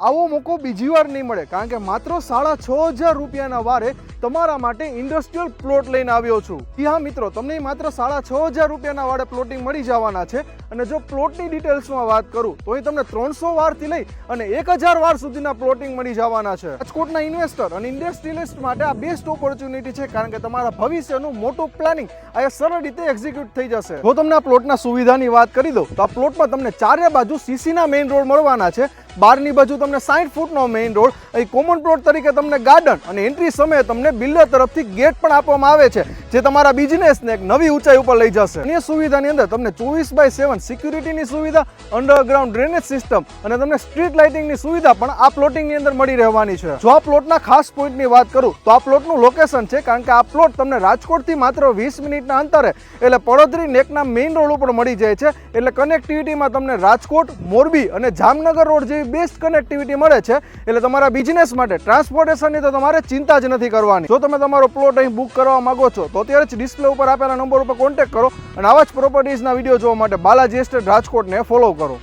આવો મોકો બીજી વાર નહીં મળે, કારણ કે માત્ર 6,500 રૂપિયાના વારે તમારા માટે ઇન્ડસ્ટ્રીયલ પ્લોટ લઈને આવ્યો છું. હા મિત્રો, તમને માત્ર 6,500 રૂપિયાના વારે પ્લોટિંગ મળી જવાના છે. અને જો પ્લોટની ડિટેલ્સમાં વાત કરું તો અહીં તમને 300 વારથી લઈ અને 1,000 વાર સુધીના પ્લોટિંગ મળી જવાના છે. રાજકોટના ઇન્વેસ્ટર અને ઇન્ડસ્ટ્રીયલિસ્ટ માટે આ બેસ્ટ ઓપોર્ચ્યુનિટી છે, કારણ કે તમારા ભવિષ્યનું મોટું પ્લાનિંગ આ સરળ રીતે એક્ઝિક્યુટ થઈ જશે. જો તમને આ પ્લોટના સુવિધાની વાત કરી દઉં તો આ પ્લોટમાં તમને ચારે બાજુ સીસીના મેઇન રોડ મળવાના છે. બહારની બાજુ તમને 60 ફૂટનો મેઇન રોડ, અહીં કોમન પ્લોટ તરીકે તમને ગાર્ડન અને એન્ટ્રી સમયે તમને બિલ્ડર તરફથી ગેટ પણ આપવામાં આવે છે, જે તમારા બિઝનેસને એક નવી ઊંચાઈ ઉપર લઈ જશે. અન્ય સુવિધાની અંદર તમને 24/7 સિક્યુરિટીની સુવિધા, અંડરગ્રાઉન્ડ ડ્રેનેજ સિસ્ટમ અને તમને સ્ટ્રીટ લાઇટિંગની સુવિધા પણ આ પ્લોટિંગની અંદર મળી રહેવાની છે. જો આ પ્લોટના ખાસ પોઈન્ટની વાત કરું તો આ પ્લોટનું લોકેશન છે, કારણ કે આ પ્લોટ તમને રાજકોટથી માત્ર 20 મિનિટના અંતરે એટલે પડોદરી નેકના મેઇન રોડ ઉપર મળી જાય છે. એટલે કનેક્ટિવિટીમાં તમને રાજકોટ, મોરબી અને જામનગર રોડ જેવી બેસ્ટ કનેક્ટિવિટી મળે છે. એટલે તમારા બિઝનેસ માટે ટ્રાન્સપોર્ટેશનની તો તમારે ચિંતા જ નથી કરવાની. જો તમે તમારો પ્લોટ અહીં બુક કરવા માંગો છો તો અત્યારે જ ડિસ્પ્લે ઉપર આપેલા નંબર ઉપર કોન્ટેક્ટ કરો અને આવા જ પ્રોપર્ટીઝના વિડીયો જોવા માટે બાલાજી એસ્ટેટ રાજકોટને ફોલો કરો.